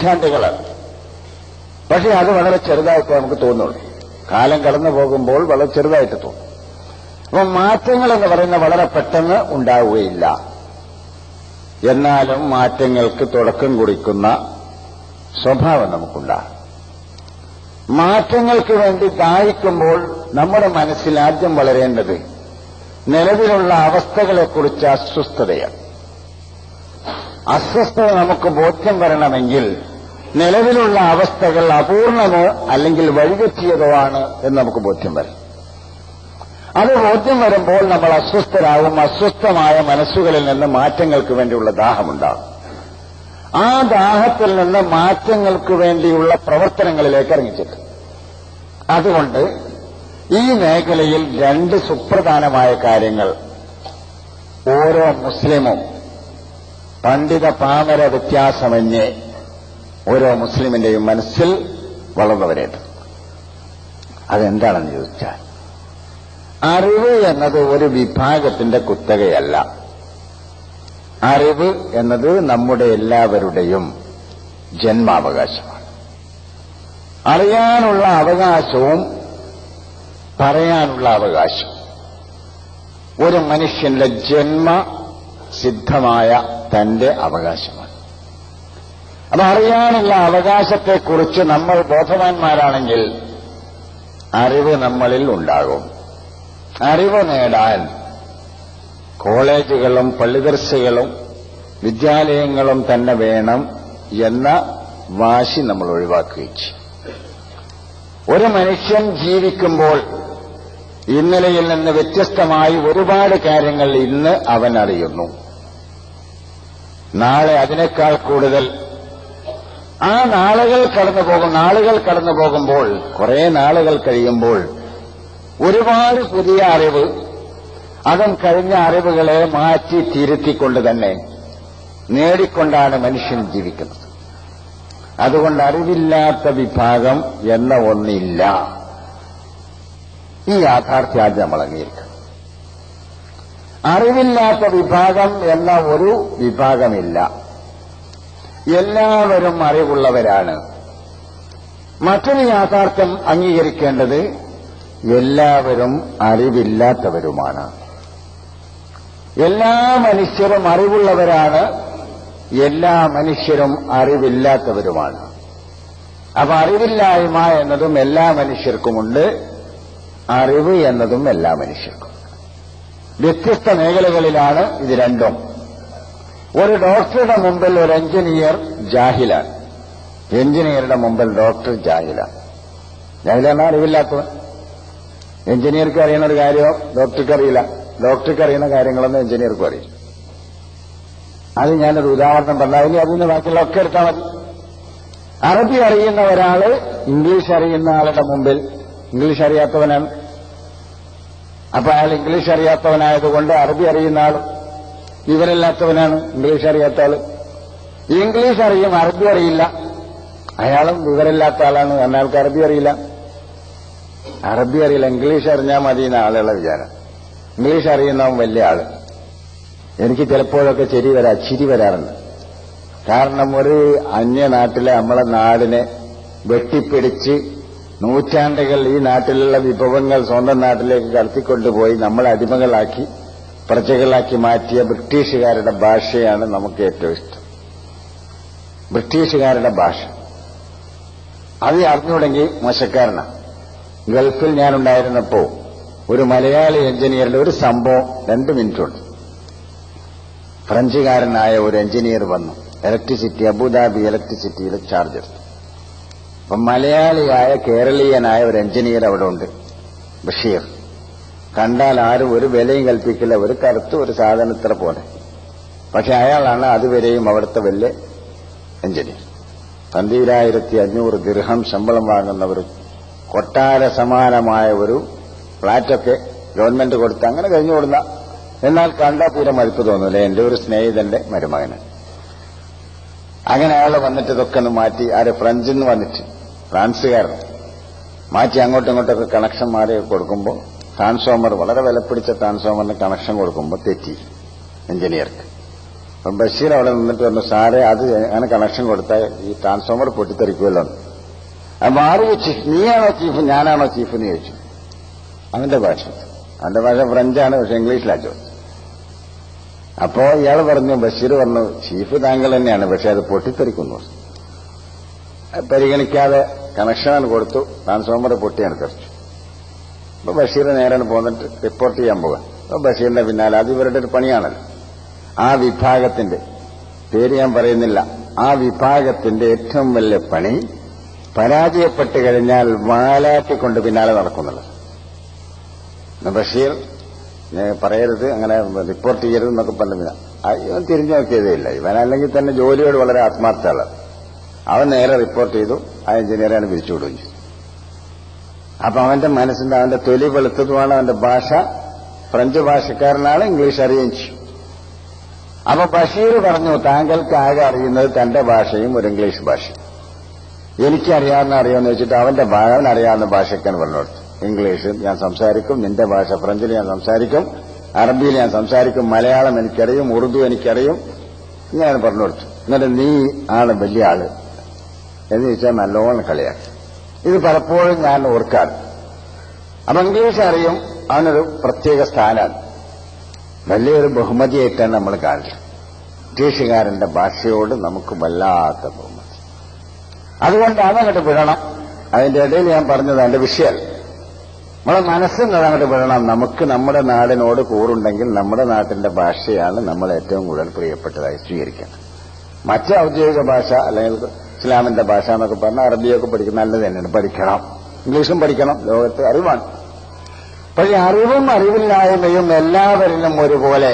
നൂറ്റാണ്ടുകളാണ്. പക്ഷെ അത് വളരെ ചെറുതായിട്ട് നമുക്ക് തോന്നുള്ളൂ. കാലം കടന്നു പോകുമ്പോൾ വളരെ ചെറുതായിട്ട് തോന്നും. അപ്പം മാറ്റങ്ങൾ എന്ന് പറയുന്നത് വളരെ പെട്ടെന്ന് ഉണ്ടാവുകയില്ല. എന്നാലും മാറ്റങ്ങൾക്ക് തുടക്കം കുറിക്കുന്ന സ്വഭാവം നമുക്കുണ്ടാകും. മാറ്റങ്ങൾക്ക് വേണ്ടി ദാഹിക്കുമ്പോൾ നമ്മുടെ മനസ്സിൽ ആദ്യം വളരേണ്ടത് നിലവിലുള്ള അവസ്ഥകളെക്കുറിച്ച് അസ്വസ്ഥതയാണ്. അസ്വസ്ഥത നമുക്ക് ബോധ്യം വരണമെങ്കിൽ നിലവിലുള്ള അവസ്ഥകൾ അപൂർണമോ അല്ലെങ്കിൽ വഴിതെറ്റിയതോ ആണ് എന്ന് നമുക്ക് ബോധ്യം വരും. അത് ബോധ്യം വരുമ്പോൾ നമ്മൾ അസ്വസ്ഥരാകും. അസ്വസ്ഥമായ മനസ്സുകളിൽ നിന്ന് മാറ്റങ്ങൾക്ക് വേണ്ടിയുള്ള ദാഹമുണ്ടാകും. ആ ദാഹത്തിൽ നിന്ന് മാറ്റങ്ങൾക്ക് വേണ്ടിയുള്ള പ്രവർത്തനങ്ങളിലേക്ക് ഇറങ്ങിച്ചെല്ലും. അതുകൊണ്ട് ഈ മേഖലയിൽ രണ്ട് സുപ്രധാനമായ കാര്യങ്ങൾ ഓരോ മുസ്ലിമും പണ്ഡിത പാമര വ്യത്യാസമന്യേ ഓരോ മുസ്ലിമിന്റെയും മനസ്സിൽ വളർന്നു വരേണ്ടത്. അതെന്താണെന്ന് ചോദിച്ചാൽ, അറിവ് എന്നത് ഒരു വിഭാഗത്തിന്റെ കുത്തകയല്ല. അറിവ് എന്നത് നമ്മുടെ എല്ലാവരുടെയും ജന്മാവകാശമാണ്. അറിയാനുള്ള അവകാശവും പറയാനുള്ള അവകാശവും ഒരു മനുഷ്യന്റെ ജന്മസിദ്ധമായ തന്റെ അവകാശമാണ്. അത് അറിയാനുള്ള അവകാശത്തെക്കുറിച്ച് നമ്മൾ ബോധവാന്മാരാണെങ്കിൽ അറിവ് നമ്മളിൽ ഉണ്ടാകും. അറിവ് നേടാൻ കോളേജുകളും പള്ളിദർസുകളും വിദ്യാലയങ്ങളും തന്നെ വേണം എന്ന വാശി നമ്മൾ ഒഴിവാക്കുകയും ചെയ്യും. ഒരു മനുഷ്യൻ ജീവിക്കുമ്പോൾ ഇന്നലെയിൽ നിന്ന് വ്യത്യസ്തമായി ഒരുപാട് കാര്യങ്ങൾ ഇന്ന് അവൻ അറിയുന്നു. നാളെ അതിനേക്കാൾ കൂടുതൽ ആ നാളുകൾ കടന്നു പോകുമ്പോൾ കുറെ നാളുകൾ കഴിയുമ്പോൾ ഒരുപാട് പുതിയ അറിവ്, അതും കഴിഞ്ഞ അറിവുകളെ മാറ്റി തിരുത്തിക്കൊണ്ട് തന്നെ നേടിക്കൊണ്ടാണ് മനുഷ്യൻ ജീവിക്കുന്നത്. അതുകൊണ്ട് അറിവില്ലാത്ത വിഭാഗം എന്ന ഒന്നില്ല. ഈ യാഥാർത്ഥ്യം ആദ്യം നമ്മൾ അംഗീകരിക്കണം. അറിവില്ലാത്ത വിഭാഗം എന്ന ഒരു വിഭാഗമില്ല. എല്ലാവരും അറിവുള്ളവരാണ്. മറ്റൊരു യാഥാർത്ഥ്യം അംഗീകരിക്കേണ്ടത് എല്ലാവരും അറിവില്ലാത്തവരുമാണ്. എല്ലാ മനുഷ്യരും അറിവുള്ളവരാണ്, എല്ലാ മനുഷ്യരും അറിവില്ലാത്തവരുമാണ്. അപ്പൊ അറിവില്ലായ്മ എന്നതും എല്ലാ മനുഷ്യർക്കുമുണ്ട്, അറിവ് എന്നതും എല്ലാ മനുഷ്യർക്കും. വ്യത്യസ്ത മേഖലകളിലാണ് ഇത് രണ്ടും. ഒരു ഡോക്ടറുടെ മുമ്പിൽ ഒരു എഞ്ചിനീയർ ജാഹിലാണ്. എഞ്ചിനീയറുടെ മുമ്പിൽ ഡോക്ടർ ജാഹിലാണ്. ജാഹിലാണ് അറിവില്ലാത്തവൻ. എഞ്ചിനീയർക്ക് അറിയുന്ന ഒരു കാര്യം ഡോക്ടർക്ക് അറിയില്ല. ഡോക്ടർക്ക് അറിയുന്ന കാര്യങ്ങളൊന്നും എഞ്ചിനീയർക്കും അറിയില്ല. അത് ഞാനൊരു ഉദാഹരണം പറഞ്ഞാൽ ഇനി അതിന് ബാക്കിയുള്ളതൊക്കെ എടുത്താൽ മതി. അറബി അറിയുന്ന ഒരാള് ഇംഗ്ലീഷ് അറിയുന്ന ആളുടെ മുമ്പിൽ ഇംഗ്ലീഷ് അറിയാത്തവനാണ്. അപ്പൊ അയാൾ ഇംഗ്ലീഷ് അറിയാത്തവനായതുകൊണ്ട് അറബി അറിയുന്ന ആൾ വിവരമില്ലാത്തവനാണ്. ഇംഗ്ലീഷ് അറിയാത്ത ആള് ഇംഗ്ലീഷ് അറിയും, അറബി അറിയില്ല. അയാളും വിവരമില്ലാത്ത ആളാണ്. അയാൾക്ക് അറബി അറിയില്ല. ഇംഗ്ലീഷ് അറിഞ്ഞാൽ മതി എന്ന ആളുകളുടെ വിചാരം. ഇംഗ്ലീഷ് അറിയുന്നവൻ വലിയ ആള്. എനിക്ക് ചിലപ്പോഴൊക്കെ ചിരി വരാറുണ്ട്. കാരണം ഒരു അന്യനാട്ടിലെ നമ്മളെ നാടിനെ വെട്ടിപ്പിടിച്ച് നൂറ്റാണ്ടുകൾ ഈ നാട്ടിലുള്ള വിഭവങ്ങൾ സ്വന്തം നാട്ടിലേക്ക് കടത്തിക്കൊണ്ടുപോയി നമ്മളെ അടിമകളാക്കി പ്രജകളാക്കി മാറ്റിയ ബ്രിട്ടീഷുകാരുടെ ഭാഷയാണ് നമുക്ക് ഏറ്റവും ഇഷ്ടം. ബ്രിട്ടീഷുകാരുടെ ഭാഷ അത് അറിഞ്ഞുകൂടെങ്കിൽ മോശക്കാരനാണ്. ഗൾഫിൽ ഞാനുണ്ടായിരുന്നപ്പോ ഒരു മലയാളി എഞ്ചിനീയറുടെ ഒരു സംഭവം 2 മിനിറ്റുണ്ട്. ഫ്രഞ്ചുകാരനായ ഒരു എഞ്ചിനീയർ വന്നു. ഇലക്ട്രിസിറ്റി, അബുദാബി ഇലക്ട്രിസിറ്റിയിൽ ചാർജ് എടുത്തു. അപ്പം മലയാളിയായ കേരളീയനായ ഒരു എഞ്ചിനീയർ അവിടെ ഉണ്ട്, ബഷീർ. കണ്ടാൽ ആരും ഒരു വിലയും കൽപ്പിക്കില്ല. ഒരു കറുത്ത് ഒരു സാധനത്ര പോലെ. പക്ഷെ അയാളാണ് അതുവരെയും അവിടുത്തെ വലിയ എഞ്ചിനീയർ. 12,500 ദിർഹം ശമ്പളം വാങ്ങുന്ന ഒരു കൊട്ടാര സമാനമായ ഒരു ഫ്ളാറ്റൊക്കെ ഗവൺമെന്റ് കൊടുത്ത് അങ്ങനെ കഴിഞ്ഞു കൊടുന്ന, എന്നാൽ കണ്ടാൽ തീരെ മതിപ്പ് തോന്നൂല. എന്റെ ഒരു സ്നേഹിതന്റെ മരുമകന്. അങ്ങനെ അയാൾ വന്നിട്ട് ഇതൊക്കെ ഒന്ന് മാറ്റി, ഫ്രഞ്ചിൽ നിന്ന് വന്നിട്ട് ഫ്രാൻസുകാരൻ മാറ്റി അങ്ങോട്ടും ഇങ്ങോട്ടൊക്കെ കണക്ഷൻ മാറി കൊടുക്കുമ്പോൾ ട്രാൻസ്ഫോമർ, വളരെ വിലപ്പിടിച്ച ട്രാൻസ്ഫോമറിന് കണക്ഷൻ കൊടുക്കുമ്പോൾ തെറ്റി എഞ്ചിനീയർക്ക്. അപ്പം ബഷീർ അവിടെ നിന്നിട്ട് പറഞ്ഞു, സാറേ അത് അങ്ങനെ കണക്ഷൻ കൊടുത്താൽ ഈ ട്രാൻസ്ഫോമർ പൊട്ടിത്തെറിക്കുമല്ലോ. അപ്പൊ ആര് ചീഫ്, നീയാണോ ചീഫ് ഞാനാണോ ചീഫ് എന്ന് ചോദിച്ചു. അവന്റെ ഭാഷ ഫ്രഞ്ചാണ്, പക്ഷെ ഇംഗ്ലീഷിലാണ് ചോദിച്ചത്. അപ്പോ ഇയാൾ പറഞ്ഞു, ബഷീർ പറഞ്ഞു, ചീഫ് താങ്കൾ തന്നെയാണ്, പക്ഷെ അത് പൊട്ടിത്തെറിക്കുന്നു. പരിഗണിക്കാതെ കണക്ഷനാണ് കൊടുത്തു, ട്രാൻസ്ഫോമർ പൊട്ടിയാണ് തെറിച്ചു. അപ്പൊ ബഷീർ നേരെ പോന്നിട്ട് റിപ്പോർട്ട് ചെയ്യാൻ പോകാം. അപ്പൊ ബഷീറിന്റെ പിന്നാലെ, അത് ഇവരുടെ ഒരു പണിയാണല്ലോ. ആ വിഭാഗത്തിന്റെ പേര് ഞാൻ പറയുന്നില്ല. ആ വിഭാഗത്തിന്റെ ഏറ്റവും വലിയ പണി പരാജയപ്പെട്ട് കഴിഞ്ഞാൽ വാലാട്ടിക്കൊണ്ട് പിന്നാലെ നടക്കുന്നുള്ളത്. ബഷീർ പറയരുത്, അങ്ങനെ റിപ്പോർട്ട് ചെയ്യരുത് എന്നൊക്കെ പറഞ്ഞില്ല. ഇവൻ തിരിഞ്ഞു നോക്കിയതേ ഇല്ല. ഇവൻ അല്ലെങ്കിൽ തന്നെ ജോലിയോട് വളരെ ആത്മാർത്ഥമുള്ളത്. അവൻ നേരെ റിപ്പോർട്ട് ചെയ്തു, ആ എഞ്ചിനീയറാണ് പിരിച്ചുവിടുകയും ചെയ്തു. അപ്പൊ അവന്റെ മനസ്സിന്റെ, അവന്റെ തൊലി വെളുത്തതുമാണ്, അവന്റെ ഭാഷ ഫ്രഞ്ച് ഭാഷക്കാരനാണ്, ഇംഗ്ലീഷ് അറിയുകയും ചെയ്യും. അപ്പൊ ബഷീർ പറഞ്ഞു, താങ്കൾക്ക് ആകെ അറിയുന്നത് തന്റെ ഭാഷയും ഒരു ഇംഗ്ലീഷ് ഭാഷയും. അറിയാമെന്ന് വെച്ചിട്ട് അവൻ അറിയാവുന്ന ഭാഷയ്ക്കാണ് പറഞ്ഞു കൊടുത്തു. ഇംഗ്ലീഷ് ഞാൻ സംസാരിക്കും, നിന്റെ ഭാഷ ഫ്രഞ്ചിൽ ഞാൻ സംസാരിക്കും, അറബിയിൽ ഞാൻ സംസാരിക്കും, മലയാളം എനിക്കറിയും, ഉറുദു എനിക്കറിയും, ഇങ്ങനെ പറഞ്ഞു കൊടുത്തു. എന്നിട്ട് നീ ആണ് വലിയ ആള് എന്ന് ചോദിച്ചാൽ നല്ലോണം കളിയാക്കി. ഇത് പലപ്പോഴും ഞാൻ ഓർക്കാറ്. അപ്പൊ ഇംഗ്ലീഷ് അറിയും, അവനൊരു പ്രത്യേക സ്ഥാനമാണ്, വലിയൊരു ബഹുമതിയായിട്ടാണ് നമ്മൾ കാണുന്നത്. ബ്രിട്ടീഷുകാരന്റെ ഭാഷയോട് നമുക്ക് വല്ലാത്ത ബഹുമതി. അതുകൊണ്ട് അതങ്ങോട്ട് വിടണം. അതിന്റെ ഇടയിൽ ഞാൻ പറഞ്ഞത് എന്റെ വിഷയം, നമ്മളെ മനസ്സിൽ അതങ്ങോട്ട് വിടണം. നമുക്ക് നമ്മുടെ നാടിനോട് കൂറുണ്ടെങ്കിൽ നമ്മുടെ നാട്ടിന്റെ ഭാഷയാണ് നമ്മൾ ഏറ്റവും കൂടുതൽ പ്രിയപ്പെട്ടതായി സ്വീകരിക്കുന്നത്. മറ്റ് ഔദ്യോഗിക ഭാഷ അല്ലെങ്കിൽ ഇസ്ലാമിന്റെ ഭാഷ എന്നൊക്കെ പറഞ്ഞാൽ അറബിയൊക്കെ പഠിക്കുന്ന നല്ലത് തന്നെയാണ്, പഠിക്കണം. ഇംഗ്ലീഷും പഠിക്കണം, ലോകത്ത് അറിവാണ്. പക്ഷെ അറിവും അറിവില്ലായ്മയും എല്ലാവരിലും ഒരുപോലെ.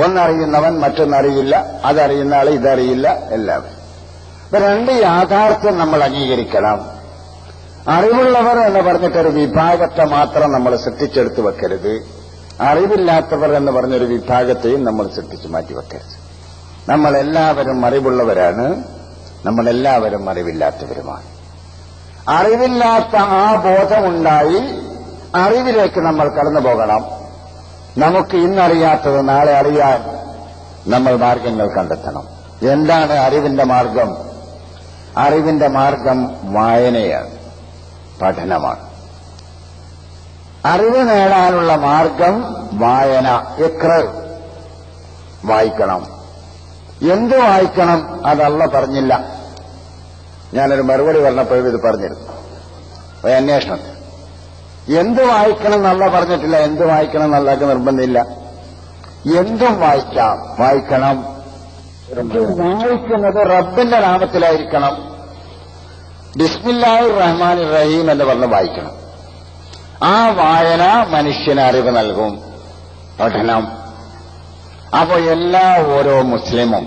ഒന്നറിയുന്നവൻ മറ്റൊന്നറിയില്ല, അതറിയുന്ന ആൾ ഇതറിയില്ല, എല്ലാവരും. അപ്പൊ രണ്ട് യാഥാർത്ഥ്യം നമ്മൾ അംഗീകരിക്കണം. അറിവുള്ളവർ എന്ന് പറഞ്ഞിട്ടൊരു വിഭാഗത്തെ മാത്രം നമ്മൾ സൃഷ്ടിച്ചെടുത്ത് വെക്കരുത്. അറിവില്ലാത്തവർ എന്ന് പറഞ്ഞൊരു വിഭാഗത്തെയും നമ്മൾ സൃഷ്ടിച്ചു മാറ്റിവെക്കരുത്. നമ്മളെല്ലാവരും അറിവുള്ളവരാണ്, നമ്മളെല്ലാവരും അറിവില്ലാത്തവരുമാണ്. അറിവില്ലാത്ത ആ ബോധമുണ്ടായി അറിവിലേക്ക് നമ്മൾ കടന്നു പോകണം. നമുക്ക് ഇന്നറിയാത്തത് നാളെ അറിയാൻ നമ്മൾ മാർഗങ്ങൾ കണ്ടെത്തണം. എന്താണ് അറിവിന്റെ മാർഗം? അറിവിന്റെ മാർഗം വായനയാണ്, പഠനമാണ്. അറിവ് നേടാനുള്ള മാർഗം വായന. വായിക്കണം. എന്ത് വായിക്കണം അതല്ല പറഞ്ഞില്ല. ഞാനൊരു മറുപടി പറഞ്ഞപ്പോഴും ഇത് പറഞ്ഞിരുന്നു, ഒരു അന്വേഷണത്തിൽ. എന്ത് വായിക്കണം എന്നല്ല പറഞ്ഞിട്ടില്ല, എന്ത് വായിക്കണം എന്നല്ലാക്ക് നിർബന്ധമില്ല. എന്തും വായിക്കണം. വായിക്കുന്നത് റബ്ബിന്റെ നാമത്തിലായിരിക്കണം. ബിസ്മില്ലാഹിർ റഹ്മാനിർ റഹീം എന്ന് പറഞ്ഞ് വായിക്കണം. ആ വായന മനുഷ്യന് അറിവ് നൽകും, പഠനം. അപ്പോൾ ഓരോ മുസ്ലിമും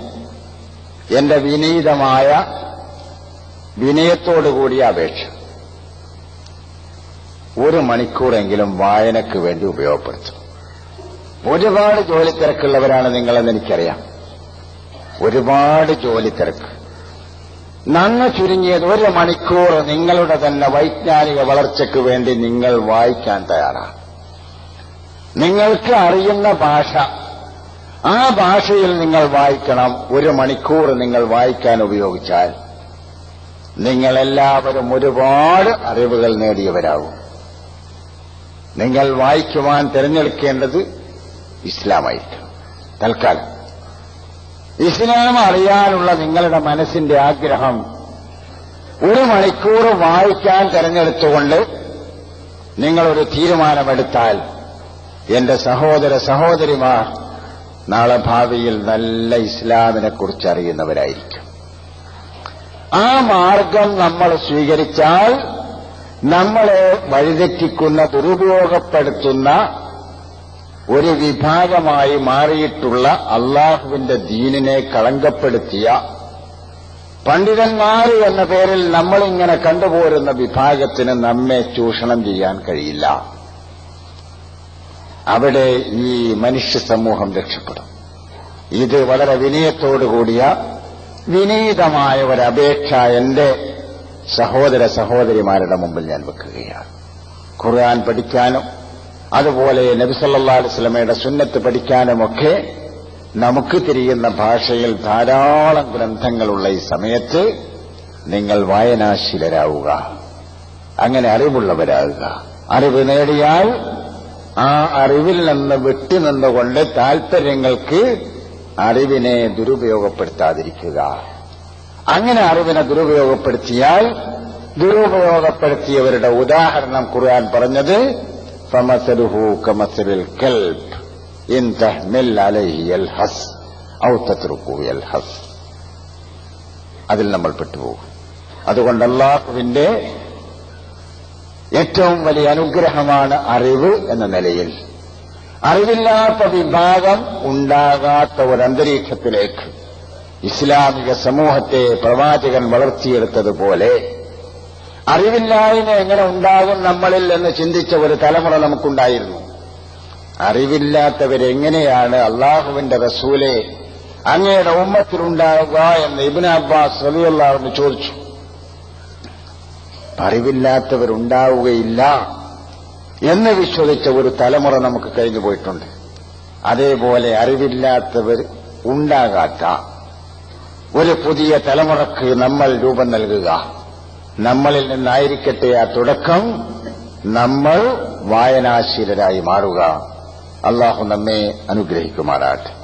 എന്റെ വിനയത്തോടുകൂടിയ അപേക്ഷ, 1 മണിക്കൂറെങ്കിലും വായനയ്ക്ക് വേണ്ടി ഉപയോഗപ്പെടുത്തും. ഒരുപാട് ജോലി തിരക്കുള്ളവരാണ് നിങ്ങളെന്ന് എനിക്കറിയാം. ഒരുപാട് ജോലി തിരക്ക്. നന്ന് ചുരുങ്ങിയത് 1 മണിക്കൂർ നിങ്ങളുടെ തന്നെ വൈജ്ഞാനിക വളർച്ചയ്ക്ക് വേണ്ടി നിങ്ങൾ വായിക്കാൻ തയ്യാറാണ്. നിങ്ങൾക്ക് അറിയുന്ന ഭാഷ, ആ ഭാഷയിൽ നിങ്ങൾ വായിക്കണം. 1 മണിക്കൂർ നിങ്ങൾ വായിക്കാൻ ഉപയോഗിച്ചാൽ നിങ്ങളെല്ലാവരും ഒരുപാട് അറിവുകൾ നേടിയവരാകും. നിങ്ങൾ വായിക്കുവാൻ തിരഞ്ഞെടുക്കേണ്ടത് ഇസ്ലാമായിരിക്കും. തൽക്കാലം ഇസ്ലാം അറിയാനുള്ള നിങ്ങളുടെ മനസ്സിന്റെ ആഗ്രഹം 1 മണിക്കൂർ വായിക്കാൻ തിരഞ്ഞെടുത്തുകൊണ്ട് നിങ്ങളൊരു തീരുമാനമെടുത്താൽ, എന്റെ സഹോദര സഹോദരിമാർ നാളെ ഭാവിയിൽ നല്ല ഇസ്ലാമിനെക്കുറിച്ച് അറിയുന്നവരായിരിക്കും. ആ മാർഗം നമ്മൾ സ്വീകരിച്ചാൽ നമ്മളെ വഴിതെറ്റിക്കുന്ന, ദുരുപയോഗപ്പെടുത്തുന്ന ഒരു വിഭാഗമായി മാറിയിട്ടുള്ള അള്ളാഹുവിന്റെ ദീനിനെ കളങ്കപ്പെടുത്തിയ പണ്ഡിതന്മാർ എന്ന പേരിൽ നമ്മളിങ്ങനെ കണ്ടുപോരുന്ന വിഭാഗത്തിന് നമ്മെ ചൂഷണം ചെയ്യാൻ കഴിയില്ല. അവിടെ ഈ മനുഷ്യ സമൂഹം രക്ഷപ്പെടും. ഇത് വളരെ വിനയത്തോടുകൂടിയ വിനീതമായ ഒരപേക്ഷ എന്റെ സഹോദര സഹോദരിമാരുടെ മുമ്പിൽ ഞാൻ വെക്കുകയാണ്. ഖുർആൻ പഠിക്കാനും അതുപോലെ നബി സല്ലല്ലാഹു അലൈഹി വസല്ലമയുടെ സുന്നത്ത് പഠിക്കാനുമൊക്കെ നമുക്ക് തിരിയുന്ന ഭാഷയിൽ ധാരാളം ഗ്രന്ഥങ്ങളുള്ള ഈ സമയത്ത് നിങ്ങൾ വായനാശീലരാവുക, അങ്ങനെ അറിവുള്ളവരാകുക. അറിവ് നേടിയാൽ ആ അറിവിൽ നിന്ന് വിട്ടുനിന്നുകൊണ്ട് താൽപര്യങ്ങൾക്ക് അറിവിനെ ദുരുപയോഗപ്പെടുത്താതിരിക്കുക. അങ്ങനെ അറിവിനെ ദുരുപയോഗപ്പെടുത്തിയാൽ, ദുരുപയോഗപ്പെടുത്തിയവരുടെ ഉദാഹരണം ഖുർആൻ പറഞ്ഞത് ഫമസലുഹു കമസലിൽ കൽബ് ഇൻ തഹ്മിൽ അലൈഹി യൽഹസ് ഔ തത്റുകു യൽഹസ്. അതിൽ നമ്മൾ പെട്ടുപോകും. അതുകൊണ്ട് അല്ലാഹുവിന്റെ ഏറ്റവും വലിയ അനുഗ്രഹമാണ് അറിവ് എന്ന നിലയിൽ അറിവില്ലാത്ത വിഭാഗം ഉണ്ടാകാത്ത ഒരന്തരീക്ഷത്തിലേക്ക് ഇസ്ലാമിക സമൂഹത്തെ പ്രവാചകൻ വളർത്തിയെടുത്തതുപോലെ അറിവില്ലായ്മ എങ്ങനെ ഉണ്ടാകും നമ്മളിൽ എന്ന് ചിന്തിച്ച ഒരു തലമുറ നമുക്കുണ്ടായിരുന്നു. അറിവില്ലാത്തവരെങ്ങനെയാണ് അള്ളാഹുവിന്റെ റസൂലെ അങ്ങയുടെ ഉമ്മത്തിലുണ്ടാവുക എന്ന് ഇബ്നു അബ്ബാസ് റളിയല്ലാഹു അൻഹു ചോദിച്ചു. അറിവില്ലാത്തവരുണ്ടാവുകയില്ല എന്ന് വിശ്വസിച്ച ഒരു തലമുറ നമുക്ക് കഴിഞ്ഞു പോയിട്ടുണ്ട്. അതേപോലെ അറിവില്ലാത്തവർ ഉണ്ടാകാത്ത ഒരു പുതിയ തലമുറക്ക് നമ്മൾ രൂപം നൽകുക. നമ്മളിൽ നിന്നായിരിക്കട്ടെ ആ തുടക്കം. നമ്മൾ വായനാശീലരായി മാറുക. അള്ളാഹു നമ്മെ അനുഗ്രഹിക്കുമാറാട്ടെ.